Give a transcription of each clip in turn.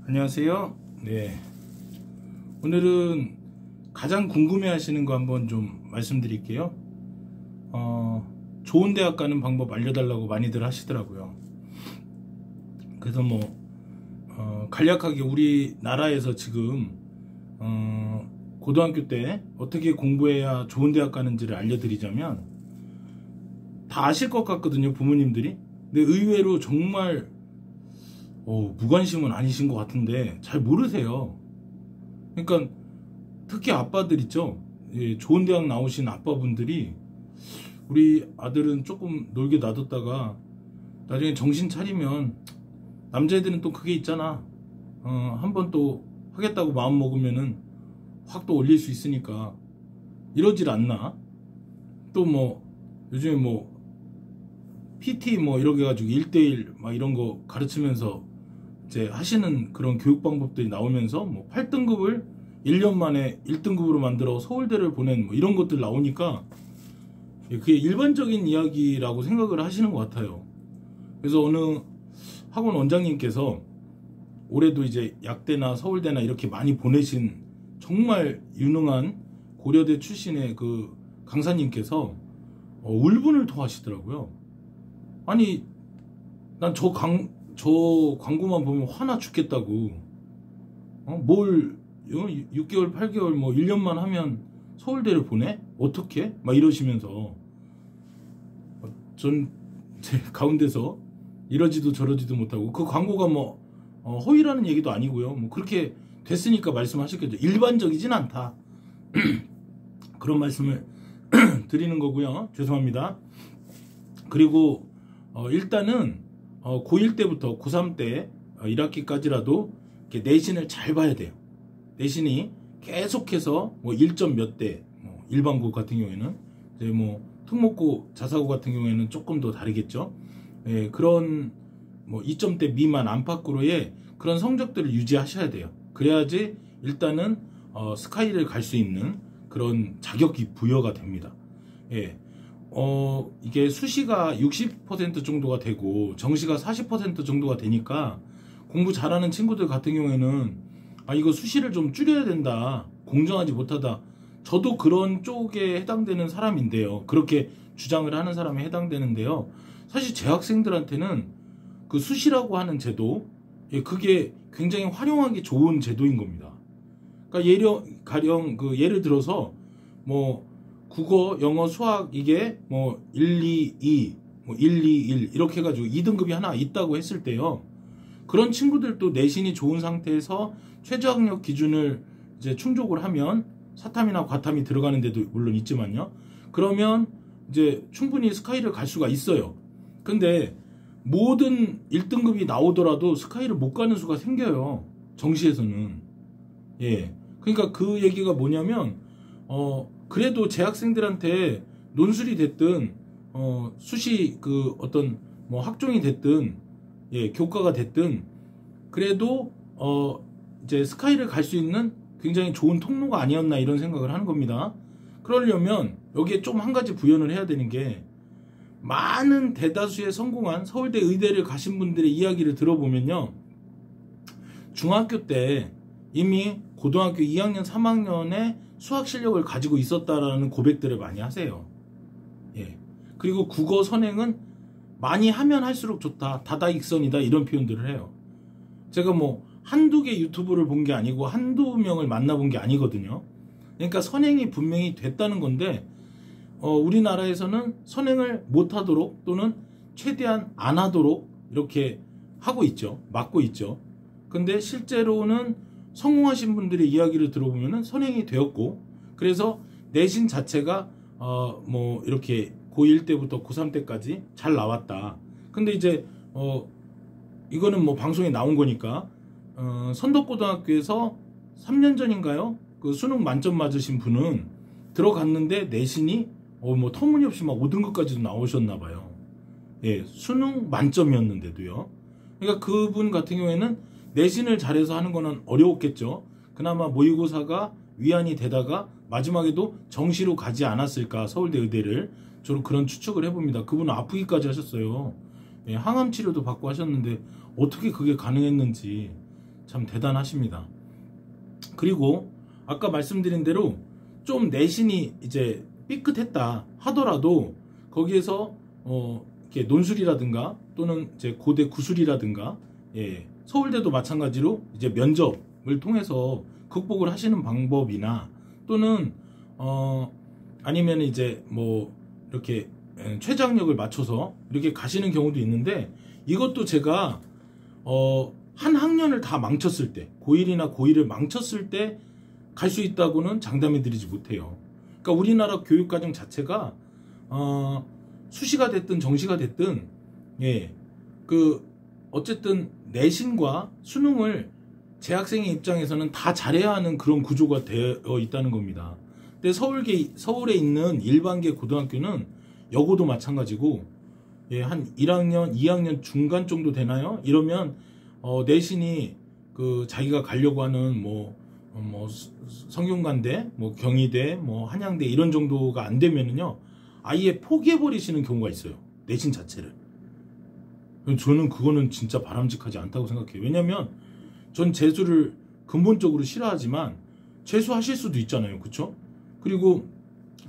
안녕하세요. 네, 오늘은 가장 궁금해 하시는 거 한번 좀 말씀드릴게요. 좋은 대학 가는 방법 알려달라고 많이들 하시더라고요. 그래서 간략하게 우리나라에서 지금 고등학교 때 어떻게 공부해야 좋은 대학 가는지를 알려드리자면 다 아실 것 같거든요, 부모님들이. 근데 의외로 정말 무관심은 아니신 것 같은데 잘 모르세요. 그러니까 특히 아빠들 있죠. 예, 좋은 대학 나오신 아빠분들이 우리 아들은 조금 놀게 놔뒀다가 나중에 정신 차리면 남자애들은 또 그게 있잖아. 한번 또 하겠다고 마음 먹으면은 확 또 올릴 수 있으니까 이러질 않나. 또 요즘에 PT 이렇게 해가지고 1대1 막 이런 거 가르치면서 이제 하시는 그런 교육 방법들이 나오면서 8등급을 1년 만에 1등급으로 만들어 서울대를 보낸 이런 것들 나오니까 그게 일반적인 이야기라고 생각을 하시는 것 같아요. 그래서 어느 학원 원장님께서 올해도 이제 약대나 서울대나 이렇게 많이 보내신 정말 유능한 고려대 출신의 그 강사님께서 울분을 토하시더라고요. 아니, 난 저 광고만 보면 화나 죽겠다고. 6개월, 8개월, 1년만 하면 서울대를 보내? 어떻게? 막 이러시면서 전 제 가운데서 이러지도 저러지도 못하고, 그 광고가 허위라는 얘기도 아니고요. 그렇게 됐으니까 말씀하셨겠죠. 일반적이진 않다. 그런 말씀을 드리는 거고요. 죄송합니다. 그리고 일단은 고1 때부터 고3 때 1학기까지라도 내신을 잘 봐야 돼요. 내신이 계속해서 1점 몇 대, 일반고 같은 경우에는 이제 특목고, 자사고 같은 경우에는 조금 더 다르겠죠. 예, 그런 2점대 미만 안팎으로의 그런 성적들을 유지하셔야 돼요. 그래야지 일단은 스카이를 갈 수 있는 그런 자격이 부여가 됩니다. 예. 이게 수시가 60% 정도가 되고 정시가 40% 정도가 되니까 공부 잘하는 친구들 같은 경우에는 이거 수시를 좀 줄여야 된다, 공정하지 못하다. 저도 그런 쪽에 해당되는 사람인데요. 그렇게 주장을 하는 사람에 해당되는데요. 사실 재학생들한테는 그 수시라고 하는 제도, 그게 굉장히 활용하기 좋은 제도인 겁니다. 그러니까 가령 예를 들어서 국어, 영어, 수학 이게 1, 2, 2, 1, 2, 1 이렇게 해가지고 2등급이 하나 있다고 했을 때요. 그런 친구들도 내신이 좋은 상태에서 최저학력 기준을 이제 충족을 하면 사탐이나 과탐이 들어가는 데도 물론 있지만요. 그러면 이제 충분히 스카이를 갈 수가 있어요. 근데 모든 1등급이 나오더라도 스카이를 못 가는 수가 생겨요. 정시에서는. 예. 그러니까 그 얘기가 뭐냐면 그래도 재학생들한테 논술이 됐든 수시 어떤 학종이 됐든 교과가 됐든 그래도 이제 스카이를 갈 수 있는 굉장히 좋은 통로가 아니었나 이런 생각을 하는 겁니다. 그러려면 여기에 좀 한 가지 부연을 해야 되는 게, 많은 대다수의 성공한 서울대 의대를 가신 분들의 이야기를 들어보면요, 중학교 때 이미 고등학교 2학년 3학년에 수학 실력을 가지고 있었다라는 고백들을 많이 하세요. 예. 그리고 국어 선행은 많이 하면 할수록 좋다, 다다익선이다 이런 표현들을 해요. 제가 한두 개 유튜브를 본 게 아니고 한두 명을 만나본 게 아니거든요. 그러니까 선행이 분명히 됐다는 건데 우리나라에서는 선행을 못하도록 또는 최대한 안 하도록 이렇게 하고 있죠. 막고 있죠. 근데 실제로는 성공하신 분들의 이야기를 들어보면 선행이 되었고, 그래서 내신 자체가 이렇게 고1 때부터 고3 때까지 잘 나왔다. 근데 이제 이거는 방송에 나온 거니까 선덕고등학교에서 3년 전인가요? 그 수능 만점 맞으신 분은 들어갔는데 내신이 터무니없이 5등급까지도 나오셨나 봐요. 예, 수능 만점이었는데도요. 그러니까 그분 같은 경우에는 내신을 잘해서 하는 거는 어려웠겠죠. 그나마 모의고사가 위안이 되다가 마지막에도 정시로 가지 않았을까, 서울대 의대를. 저는 그런 추측을 해봅니다. 그분은 아프기까지 하셨어요. 예, 항암 치료도 받고 하셨는데 어떻게 그게 가능했는지 참 대단하십니다. 그리고 아까 말씀드린 대로 좀 내신이 이제 삐끗했다 하더라도 거기에서 이렇게 논술이라든가 또는 이제 고대 구술이라든가 서울대도 마찬가지로 이제 면접을 통해서 극복을 하시는 방법이나 또는 아니면 이제 뭐 이렇게 최저학력을 맞춰서 이렇게 가시는 경우도 있는데, 이것도 제가 한 학년을 다 망쳤을 때, 고1이나 고2를 망쳤을 때 갈 수 있다고는 장담해 드리지 못해요. 그러니까 우리나라 교육과정 자체가 수시가 됐든 정시가 됐든 어쨌든 내신과 수능을 재학생의 입장에서는 다 잘해야 하는 그런 구조가 되어 있다는 겁니다. 근데 서울에 있는 일반계 고등학교는 여고도 마찬가지고 한 1학년, 2학년 중간 정도 되나요? 이러면 내신이 자기가 가려고 하는 뭐 성균관대, 뭐 경희대, 뭐 한양대 이런 정도가 안 되면은요 아예 포기해 버리시는 경우가 있어요. 내신 자체를. 저는 그거는 진짜 바람직하지 않다고 생각해요. 왜냐면 전 재수를 근본적으로 싫어하지만 재수하실 수도 있잖아요. 그쵸? 그리고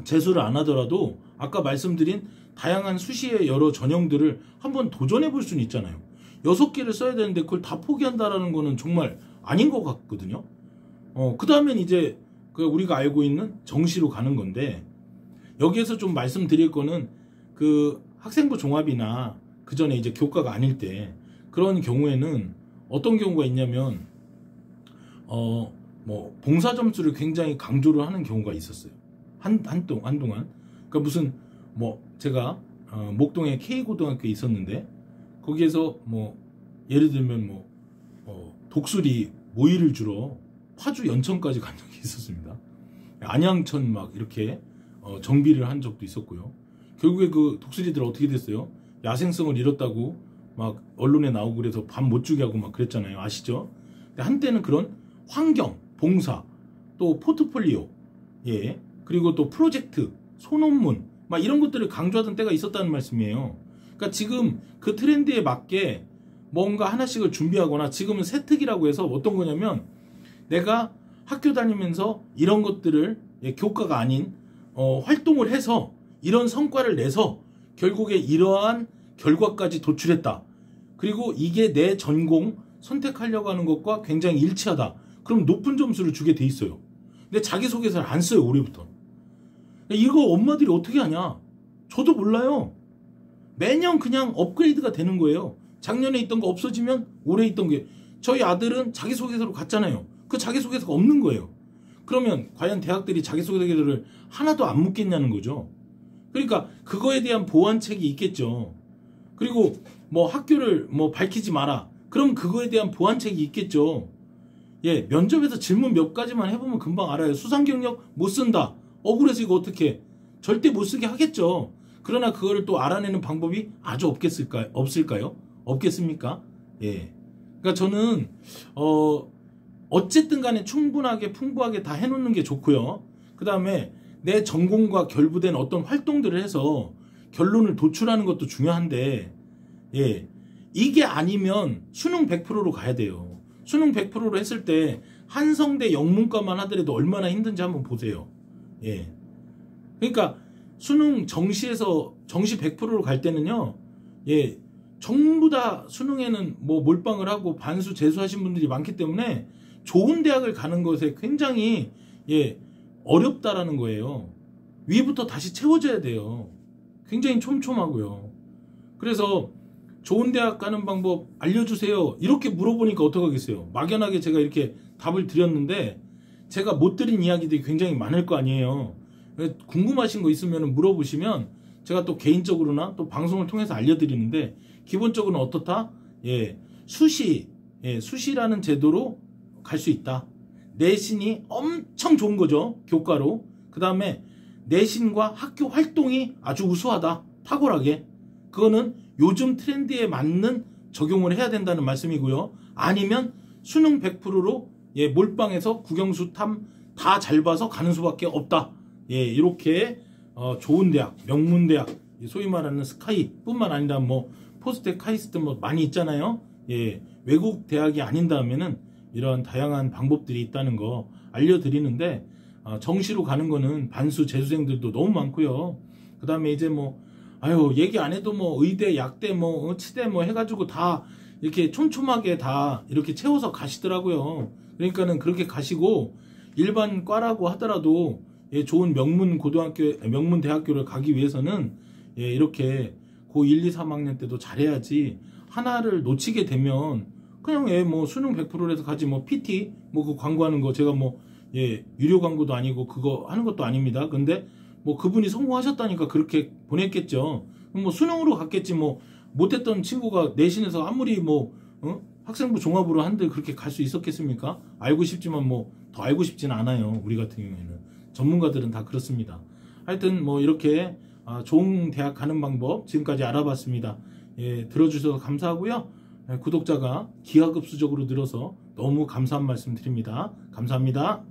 재수를 안 하더라도 아까 말씀드린 다양한 수시의 여러 전형들을 한번 도전해 볼 수는 있잖아요. 6개를 써야 되는데 그걸 다 포기한다라는 거는 정말 아닌 것 같거든요. 그 다음엔 이제 우리가 알고 있는 정시로 가는 건데, 여기에서 좀 말씀드릴 거는 학생부 종합이나 그 전에 이제 교과가 아닐 때 그런 경우에는 어떤 경우가 있냐면 뭐 봉사 점수를 굉장히 강조를 하는 경우가 있었어요. 한동안. 그러니까 무슨 뭐 제가 목동에 K고등학교에 있었는데 거기에서 뭐 예를 들면 뭐 독수리 모이를 주러 파주 연천까지 간 적이 있었습니다. 안양천 막 이렇게 정비를 한 적도 있었고요. 결국에 그 독수리들 어떻게 됐어요? 야생성을 잃었다고 막 언론에 나오고 그래서 밤 못 주게 하고 막 그랬잖아요. 아시죠? 근데 한때는 그런 환경, 봉사, 또 포트폴리오, 그리고 또 프로젝트, 소논문 막 이런 것들을 강조하던 때가 있었다는 말씀이에요. 그러니까 지금 그 트렌드에 맞게 뭔가 하나씩을 준비하거나, 지금은 세특이라고 해서 어떤 거냐면 내가 학교 다니면서 이런 것들을 교과가 아닌 활동을 해서 이런 성과를 내서 결국에 이러한 결과까지 도출했다. 그리고 이게 내 전공 선택하려고 하는 것과 굉장히 일치하다. 그럼 높은 점수를 주게 돼 있어요. 근데 자기소개서를 안 써요, 올해부터. 이거 엄마들이 어떻게 하냐? 저도 몰라요. 매년 그냥 업그레이드가 되는 거예요. 작년에 있던 거 없어지면 올해 있던 게. 저희 아들은 자기소개서로 갔잖아요. 그 자기소개서가 없는 거예요. 그러면 과연 대학들이 자기소개서를 하나도 안 묻겠냐는 거죠. 그러니까 그거에 대한 보완책이 있겠죠. 그리고 뭐 학교를 뭐 밝히지 마라. 그럼 그거에 대한 보완책이 있겠죠. 면접에서 질문 몇 가지만 해보면 금방 알아요. 수상 경력 못 쓴다. 억울해서 이거 어떻게? 절대 못 쓰게 하겠죠. 그러나 그거를 또 알아내는 방법이 아주 없을까요? 없겠습니까? 그러니까 저는 어쨌든 간에 충분하게 풍부하게 다 해놓는 게 좋고요. 그 다음에 내 전공과 결부된 어떤 활동들을 해서 결론을 도출하는 것도 중요한데, 이게 아니면 수능 100%로 가야 돼요. 수능 100%로 했을 때 한성대 영문과만 하더라도 얼마나 힘든지 한번 보세요. 그러니까 수능 정시에서 정시 100%로 갈 때는요, 전부 다 수능에는 뭐 몰빵을 하고 반수 재수하신 분들이 많기 때문에 좋은 대학을 가는 것에 굉장히 어렵다라는 거예요. 위부터 다시 채워줘야 돼요. 굉장히 촘촘하고요. 그래서 좋은 대학 가는 방법 알려주세요. 이렇게 물어보니까 어떡하겠어요. 막연하게 제가 이렇게 답을 드렸는데 제가 못 드린 이야기들이 굉장히 많을 거 아니에요. 궁금하신 거 있으면 물어보시면 제가 또 개인적으로나 또 방송을 통해서 알려드리는데, 기본적으로는 어떻다? 수시라는 제도로 갈 수 있다. 내신이 엄청 좋은 거죠. 교과로. 그 다음에 내신과 학교 활동이 아주 우수하다. 탁월하게. 그거는 요즘 트렌드에 맞는 적용을 해야 된다는 말씀이고요. 아니면 수능 100%로 몰빵해서 국영수탐 다 잘 봐서 가는 수밖에 없다. 이렇게 좋은 대학, 명문대학, 소위 말하는 스카이 뿐만 아니라 뭐 포스텍, 카이스트 뭐 많이 있잖아요. 외국 대학이 아닌 다음에는 이런 다양한 방법들이 있다는 거 알려드리는데, 정시로 가는 거는 반수 재수생들도 너무 많고요. 그 다음에 이제 뭐 아유 얘기 안 해도 뭐 의대, 약대, 뭐 치대 뭐 해가지고 다 이렇게 촘촘하게 다 이렇게 채워서 가시더라고요. 그러니까는 그렇게 가시고 일반 과라고 하더라도 좋은 명문 고등학교, 명문 대학교를 가기 위해서는 이렇게 고 1, 2, 3학년 때도 잘해야지, 하나를 놓치게 되면 그냥 뭐 수능 100%를 해서 가지, 뭐 PT 뭐 그 광고하는 거 제가 뭐 유료 광고도 아니고 그거 하는 것도 아닙니다. 근데 뭐 그분이 성공하셨다니까 그렇게 보냈겠죠. 뭐 수능으로 갔겠지, 뭐 못했던 친구가 내신에서 아무리 뭐 학생부 종합으로 한들 그렇게 갈 수 있었겠습니까? 알고 싶지만 뭐 더 알고 싶지는 않아요. 우리 같은 경우에는 전문가들은 다 그렇습니다. 하여튼 뭐 이렇게 좋은 대학 가는 방법 지금까지 알아봤습니다. 들어주셔서 감사하고요. 구독자가 기하급수적으로 늘어서 너무 감사한 말씀 드립니다. 감사합니다.